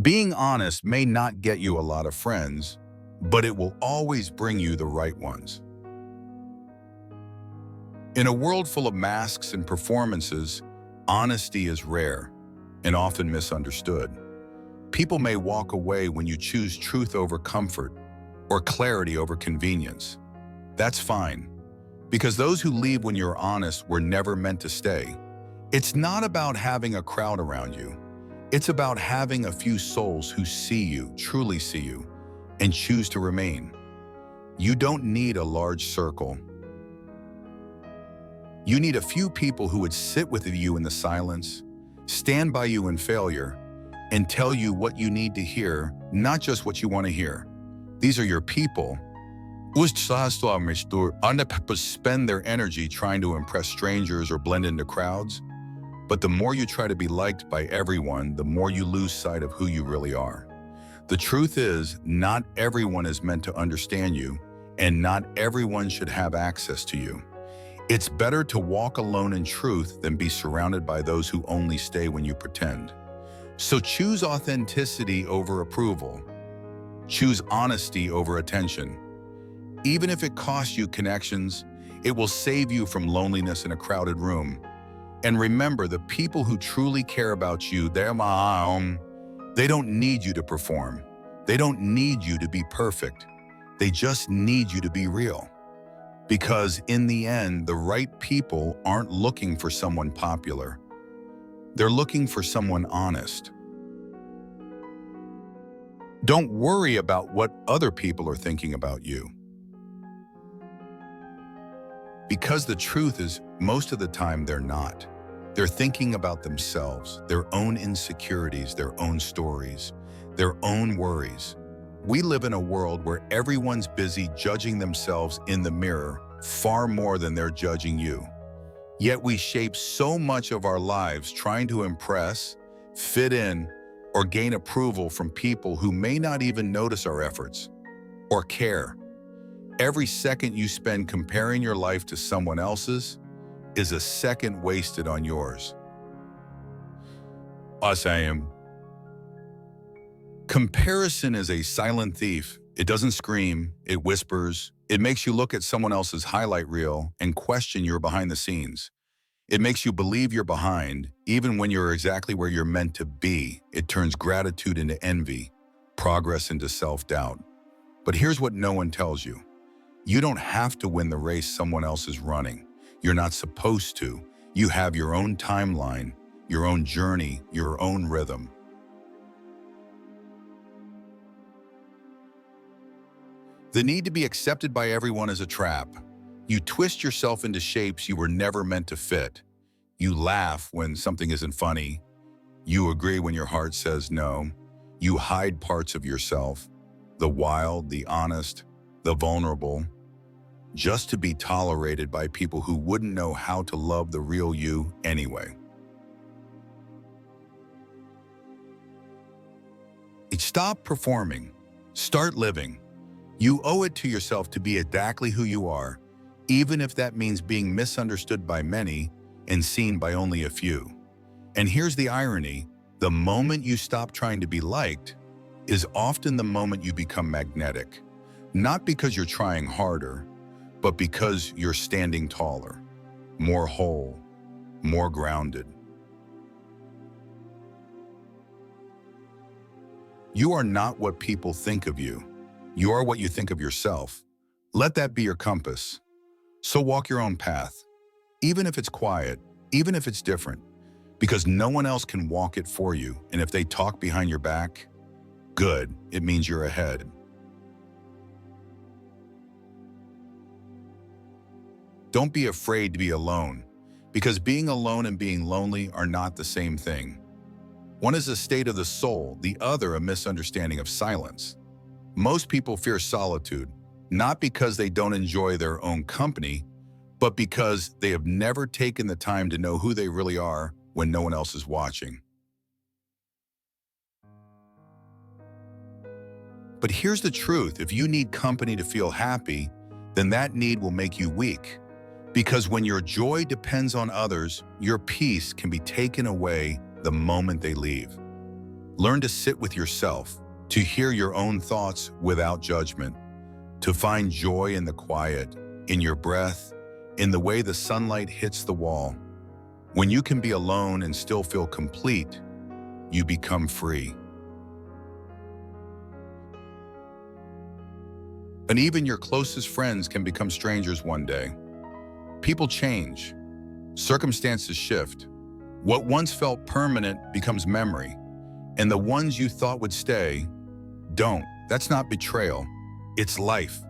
Being honest may not get you a lot of friends, but it will always bring you the right ones. In a world full of masks and performances, honesty is rare and often misunderstood. People may walk away when you choose truth over comfort or clarity over convenience. That's fine, because those who leave when you're honest were never meant to stay. It's not about having a crowd around you. It's about having a few souls who see you, truly see you, and choose to remain. You don't need a large circle. You need a few people who would sit with you in the silence, stand by you in failure, and tell you what you need to hear, not just what you want to hear. These are your people. Other people spend their energy trying to impress strangers or blend into crowds, but the more you try to be liked by everyone, the more you lose sight of who you really are. The truth is, not everyone is meant to understand you, and not everyone should have access to you. It's better to walk alone in truth than be surrounded by those who only stay when you pretend. So choose authenticity over approval. Choose honesty over attention. Even if it costs you connections, it will save you from loneliness in a crowded room. And remember, the people who truly care about you, they don't need you to perform. They don't need you to be perfect. They just need you to be real. Because in the end, the right people aren't looking for someone popular. They're looking for someone honest. Don't worry about what other people are thinking about you. Because the truth is, most of the time they're not. They're thinking about themselves, their own insecurities, their own stories, their own worries. We live in a world where everyone's busy judging themselves in the mirror far more than they're judging you. Yet we shape so much of our lives trying to impress, fit in, or gain approval from people who may not even notice our efforts or care. Every second you spend comparing your life to someone else's is a second wasted on yours. Comparison is a silent thief. It doesn't scream, it whispers. It makes you look at someone else's highlight reel and question your behind the scenes. It makes you believe you're behind, even when you're exactly where you're meant to be. It turns gratitude into envy, progress into self-doubt. But here's what no one tells you. You don't have to win the race someone else is running. You're not supposed to. You have your own timeline, your own journey, your own rhythm. The need to be accepted by everyone is a trap. You twist yourself into shapes you were never meant to fit. You laugh when something isn't funny. You agree when your heart says no. You hide parts of yourself, the wild, the honest, the vulnerable, just to be tolerated by people who wouldn't know how to love the real you anyway. Stop performing. Start living. You owe it to yourself to be exactly who you are, even if that means being misunderstood by many and seen by only a few. And here's the irony: the moment you stop trying to be liked is often the moment you become magnetic. Not because you're trying harder, but because you're standing taller, more whole, more grounded. You are not what people think of you. You are what you think of yourself. Let that be your compass. So walk your own path, even if it's quiet, even if it's different, because no one else can walk it for you. And if they talk behind your back, good, it means you're ahead. Don't be afraid to be alone, because being alone and being lonely are not the same thing. One is a state of the soul, the other a misunderstanding of silence. Most people fear solitude, not because they don't enjoy their own company, but because they have never taken the time to know who they really are when no one else is watching. But here's the truth: if you need company to feel happy, then that need will make you weak. Because when your joy depends on others, your peace can be taken away the moment they leave. Learn to sit with yourself, to hear your own thoughts without judgment, to find joy in the quiet, in your breath, in the way the sunlight hits the wall. When you can be alone and still feel complete, you become free. And even your closest friends can become strangers one day. People change. Circumstances shift. What once felt permanent becomes memory. And the ones you thought would stay, don't. That's not betrayal. It's life.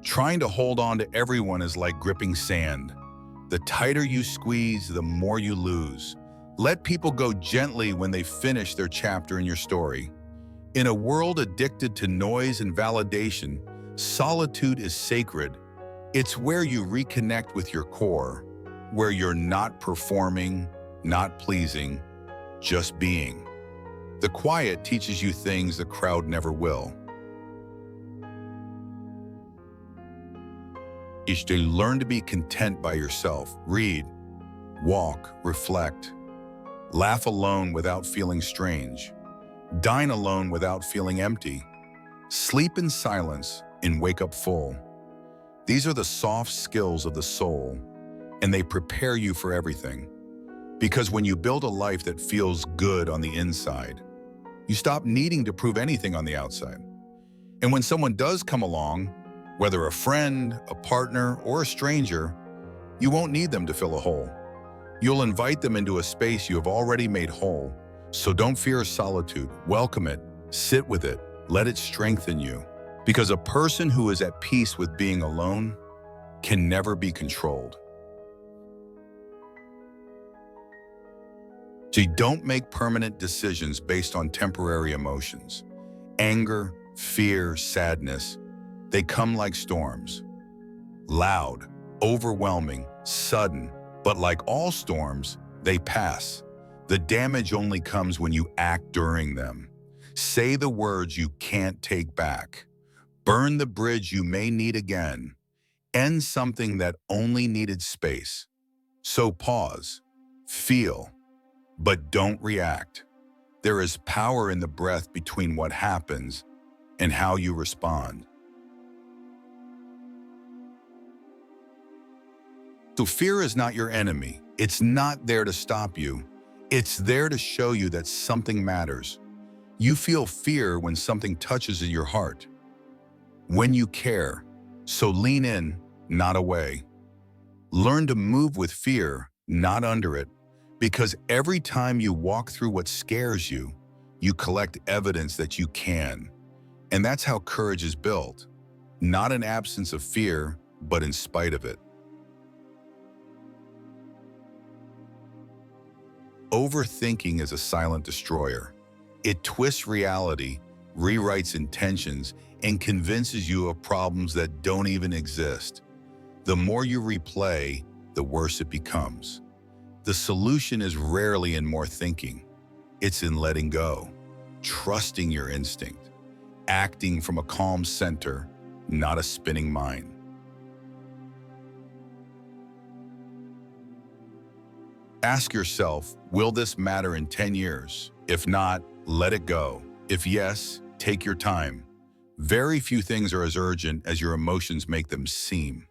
Trying to hold on to everyone is like gripping sand. The tighter you squeeze, the more you lose. Let people go gently when they finish their chapter in your story. In a world addicted to noise and validation, solitude is sacred. It's where you reconnect with your core, where you're not performing, not pleasing, just being. The quiet teaches you things the crowd never will. Each day, learn to be content by yourself. Read, walk, reflect. Laugh alone without feeling strange. Dine alone without feeling empty. Sleep in silence and wake up full. These are the soft skills of the soul, and they prepare you for everything. Because when you build a life that feels good on the inside, you stop needing to prove anything on the outside. And when someone does come along, whether a friend, a partner, or a stranger, you won't need them to fill a hole. You'll invite them into a space you have already made whole. So don't fear solitude. Welcome it. Sit with it. Let it strengthen you. Because a person who is at peace with being alone can never be controlled. So don't make permanent decisions based on temporary emotions. Anger, fear, sadness, they come like storms. Loud, overwhelming, sudden, but like all storms, they pass. The damage only comes when you act during them. Say the words you can't take back. Burn the bridge you may need again. End something that only needed space. So pause, feel, but don't react. There is power in the breath between what happens and how you respond. So fear is not your enemy. It's not there to stop you. It's there to show you that something matters. You feel fear when something touches your heart, when you care. So lean in, not away. Learn to move with fear, not under it, because every time you walk through what scares you, you collect evidence that you can. And that's how courage is built, not in absence of fear, but in spite of it. Overthinking is a silent destroyer. It twists reality, rewrites intentions, and convinces you of problems that don't even exist. The more you replay, the worse it becomes. The solution is rarely in more thinking. It's in letting go, trusting your instinct, acting from a calm center, not a spinning mind. Ask yourself, will this matter in 10 years? If not, let it go. If yes, take your time. Very few things are as urgent as your emotions make them seem.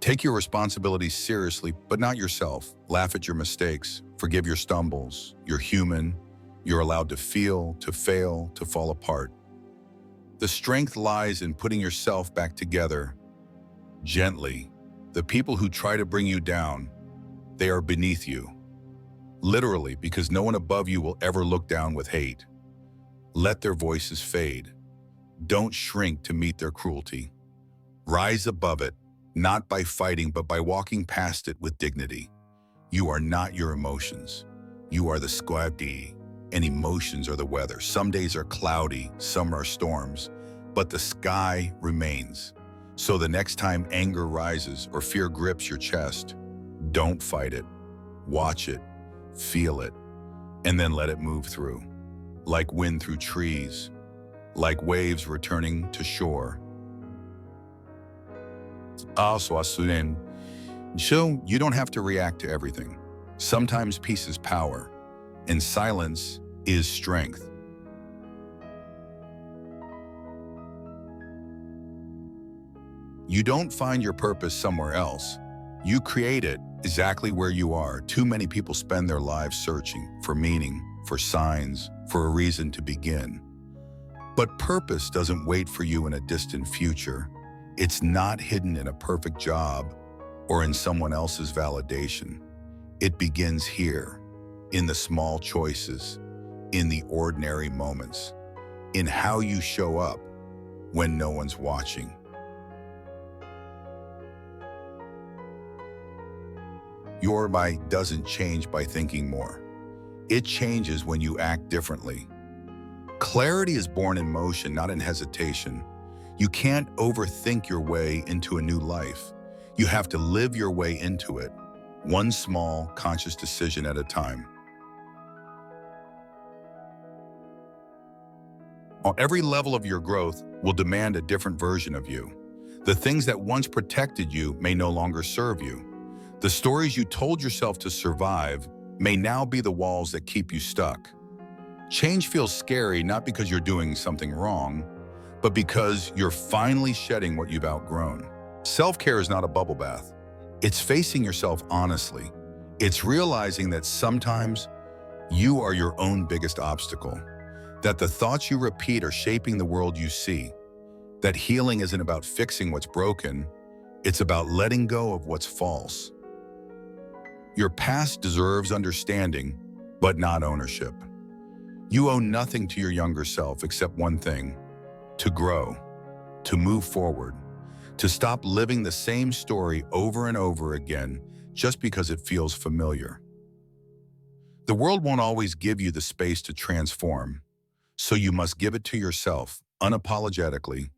Take your responsibilities seriously, but not yourself. Laugh at your mistakes. Forgive your stumbles. You're human. You're allowed to feel, to fail, to fall apart. The strength lies in putting yourself back together gently. The people who try to bring you down, they are beneath you. Literally, because no one above you will ever look down with hate. Let their voices fade. Don't shrink to meet their cruelty. Rise above it, not by fighting, but by walking past it with dignity. You are not your emotions. You are the squaddy, and emotions are the weather. Some days are cloudy, some are storms, but the sky remains. So the next time anger rises or fear grips your chest, don't fight it. Watch it, feel it, and then let it move through. Like wind through trees, like waves returning to shore. So you don't have to react to everything. Sometimes peace is power, and silence is strength. You don't find your purpose somewhere else. You create it exactly where you are. Too many people spend their lives searching for meaning, for signs, for a reason to begin. But purpose doesn't wait for you in a distant future. It's not hidden in a perfect job or in someone else's validation. It begins here, in the small choices, in the ordinary moments, in how you show up when no one's watching. Your why doesn't change by thinking more. It changes when you act differently. Clarity is born in motion, not in hesitation. You can't overthink your way into a new life. You have to live your way into it, one small, conscious decision at a time. Every level of your growth will demand a different version of you. The things that once protected you may no longer serve you. The stories you told yourself to survive may now be the walls that keep you stuck. Change feels scary not because you're doing something wrong, but because you're finally shedding what you've outgrown. Self-care is not a bubble bath. It's facing yourself honestly. It's realizing that sometimes you are your own biggest obstacle, that the thoughts you repeat are shaping the world you see, that healing isn't about fixing what's broken, it's about letting go of what's false. Your past deserves understanding, but not ownership. You owe nothing to your younger self except one thing: to grow, to move forward, to stop living the same story over and over again just because it feels familiar. The world won't always give you the space to transform, so you must give it to yourself unapologetically,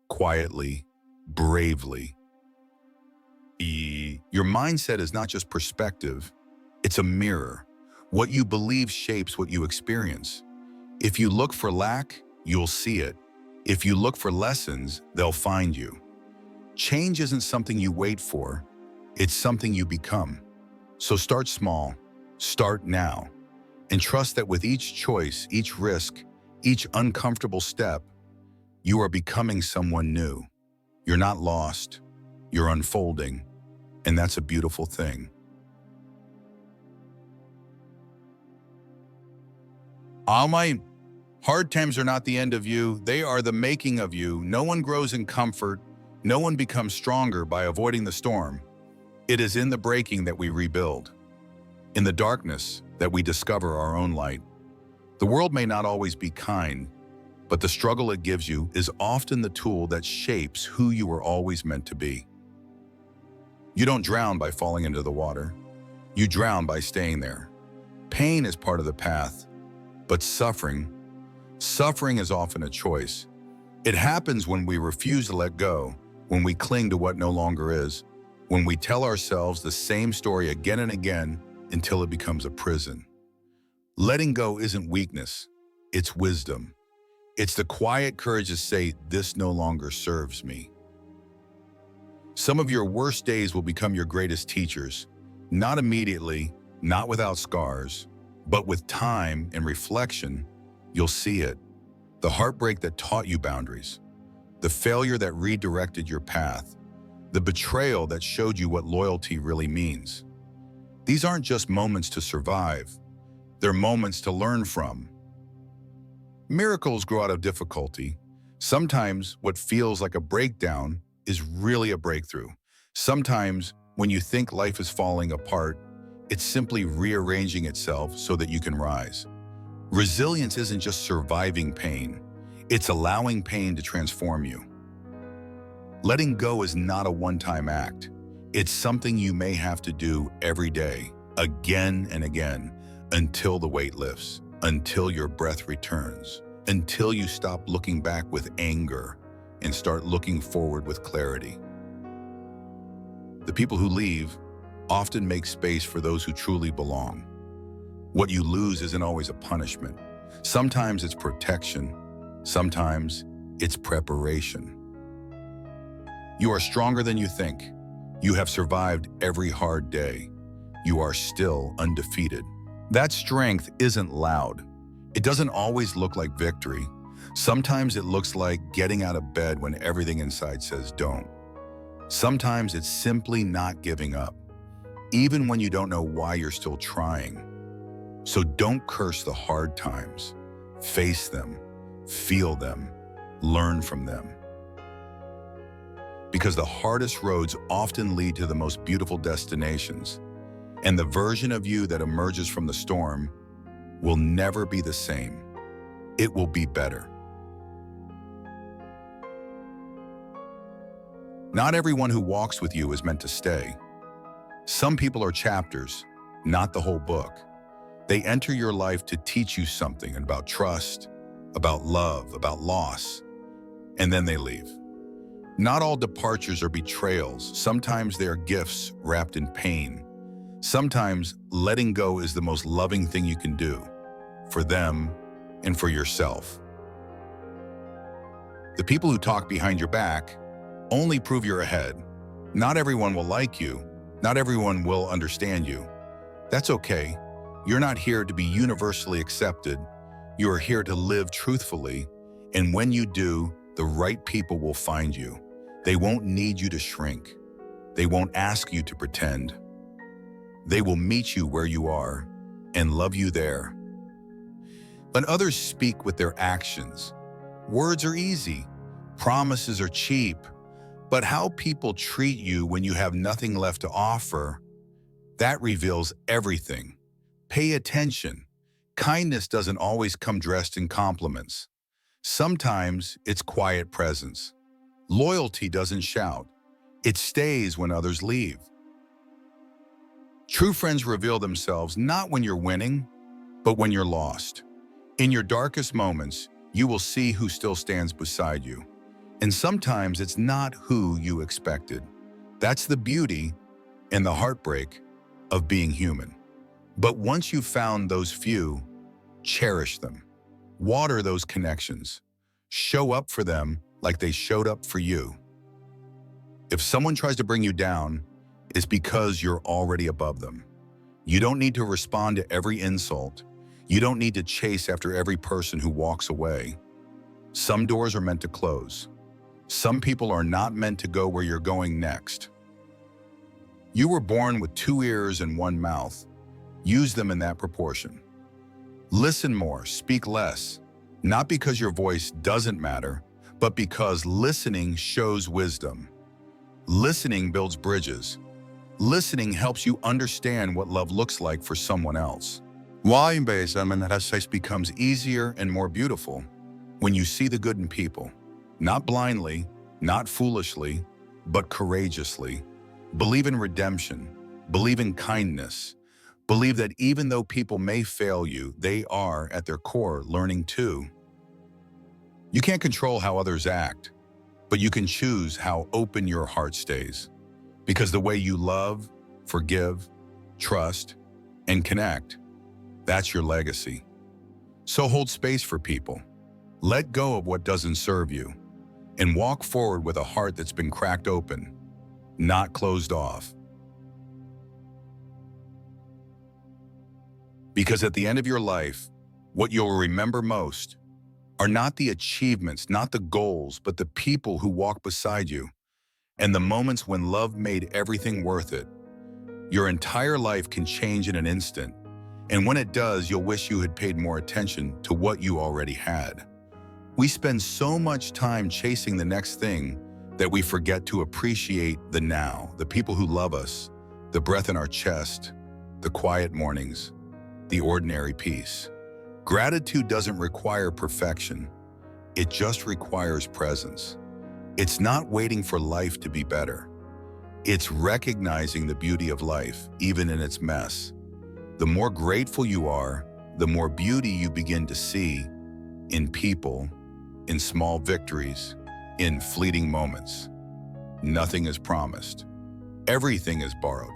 quietly, bravely. Your mindset is not just perspective, it's a mirror. What you believe shapes what you experience. If you look for lack, you'll see it. If you look for lessons, they'll find you. Change isn't something you wait for, it's something you become. So start small, start now, and trust that with each choice, each risk, each uncomfortable step, you are becoming someone new. You're not lost, you're unfolding, and that's a beautiful thing. All my hard times are not the end of you, they are the making of you. No one grows in comfort, no one becomes stronger by avoiding the storm. It is in the breaking that we rebuild, in the darkness that we discover our own light. The world may not always be kind, but the struggle it gives you is often the tool that shapes who you were always meant to be. You don't drown by falling into the water. You drown by staying there. Pain is part of the path, but suffering is often a choice. It happens when we refuse to let go, when we cling to what no longer is, when we tell ourselves the same story again and again until it becomes a prison. Letting go isn't weakness, it's wisdom. It's the quiet courage to say, this no longer serves me. Some of your worst days will become your greatest teachers, not immediately, not without scars, but with time and reflection, you'll see it. The heartbreak that taught you boundaries, the failure that redirected your path, the betrayal that showed you what loyalty really means. These aren't just moments to survive, they're moments to learn from. Miracles grow out of difficulty. Sometimes what feels like a breakdown is really a breakthrough. Sometimes when you think life is falling apart, it's simply rearranging itself so that you can rise. Resilience isn't just surviving pain, it's allowing pain to transform you. Letting go is not a one-time act. It's something you may have to do every day, again and again, until the weight lifts, until your breath returns, until you stop looking back with anger and start looking forward with clarity. The people who leave often make space for those who truly belong. What you lose isn't always a punishment. Sometimes it's protection. Sometimes it's preparation. You are stronger than you think. You have survived every hard day. you are still undefeated. That strength isn't loud. It doesn't always look like victory. Sometimes it looks like getting out of bed when everything inside says don't. Sometimes it's simply not giving up, even when you don't know why you're still trying. So don't curse the hard times. Face them, feel them, learn from them. Because the hardest roads often lead to the most beautiful destinations, and the version of you that emerges from the storm will never be the same. It will be better. Not everyone who walks with you is meant to stay. Some people are chapters, not the whole book. They enter your life to teach you something about trust, about love, about loss, and then they leave. Not all departures are betrayals. Sometimes they are gifts wrapped in pain. Sometimes letting go is the most loving thing you can do, for them and for yourself. The people who talk behind your back only prove you're ahead. Not everyone will like you. Not everyone will understand you. That's okay. You're not here to be universally accepted. You are here to live truthfully, and when you do, the right people will find you. They won't need you to shrink. They won't ask you to pretend. They will meet you where you are and love you there. Let others speak with their actions. Words are easy. Promises are cheap. But how people treat you when you have nothing left to offer, that reveals everything. Pay attention. Kindness doesn't always come dressed in compliments. Sometimes it's quiet presence. Loyalty doesn't shout. It stays when others leave. True friends reveal themselves not when you're winning, but when you're lost. In your darkest moments, you will see who still stands beside you. And sometimes it's not who you expected. That's the beauty and the heartbreak of being human. But once you've found those few, cherish them. Water those connections. Show up for them like they showed up for you. If someone tries to bring you down, it's because you're already above them. You don't need to respond to every insult. You don't need to chase after every person who walks away. Some doors are meant to close. Some people are not meant to go where you're going next. You were born with 2 ears and 1 mouth. Use them in that proportion. Listen more, speak less, not because your voice doesn't matter, but because listening shows wisdom. Listening builds bridges. Listening helps you understand what love looks like for someone else. Why becomes easier and more beautiful when you see the good in people. Not blindly, not foolishly, but courageously. Believe in redemption. Believe in kindness. Believe that even though people may fail you, they are, at their core, learning too. You can't control how others act, but you can choose how open your heart stays. Because the way you love, forgive, trust, and connect, that's your legacy. So hold space for people. Let go of what doesn't serve you. And walk forward with a heart that's been cracked open, not closed off. Because at the end of your life, what you'll remember most are not the achievements, not the goals, but the people who walk beside you, and the moments when love made everything worth it. Your entire life can change in an instant, and when it does, you'll wish you had paid more attention to what you already had. We spend so much time chasing the next thing that we forget to appreciate the now, the people who love us, the breath in our chest, the quiet mornings, the ordinary peace. Gratitude doesn't require perfection. It just requires presence. It's not waiting for life to be better. It's recognizing the beauty of life, even in its mess. The more grateful you are, the more beauty you begin to see in people, in small victories, in fleeting moments. Nothing is promised. Everything is borrowed.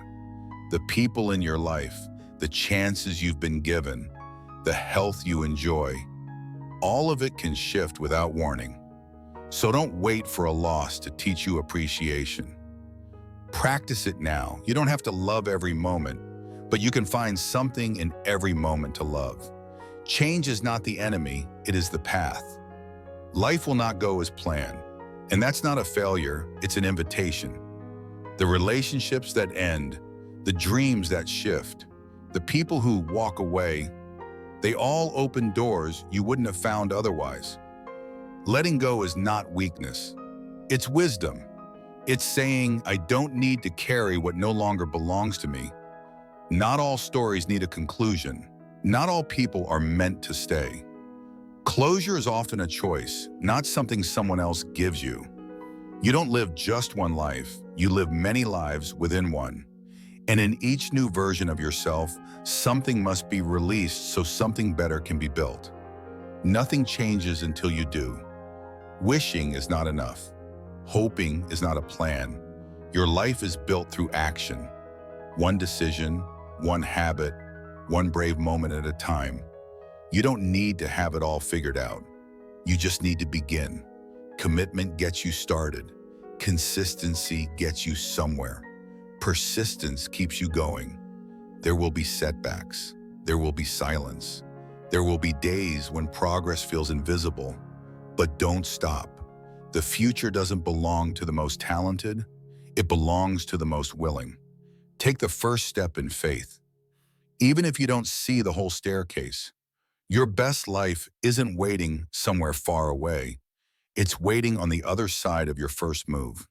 The people in your life, the chances you've been given, the health you enjoy, all of it can shift without warning. So don't wait for a loss to teach you appreciation. Practice it now. You don't have to love every moment, but you can find something in every moment to love. Change is not the enemy, it is the path. Life will not go as planned, and that's not a failure, it's an invitation. The relationships that end, the dreams that shift, the people who walk away, they all open doors you wouldn't have found otherwise. Letting go is not weakness. It's wisdom. It's saying, I don't need to carry what no longer belongs to me. Not all stories need a conclusion. Not all people are meant to stay. Closure is often a choice, not something someone else gives you. You don't live just one life, you live many lives within one. And in each new version of yourself, something must be released so something better can be built. Nothing changes until you do. Wishing is not enough. Hoping is not a plan. Your life is built through action. One decision, one habit, one brave moment at a time. You don't need to have it all figured out. You just need to begin. Commitment gets you started. Consistency gets you somewhere. Persistence keeps you going. There will be setbacks. There will be silence. There will be days when progress feels invisible. But don't stop. The future doesn't belong to the most talented. It belongs to the most willing. Take the first step in faith. Even if you don't see the whole staircase, your best life isn't waiting somewhere far away. It's waiting on the other side of your first move.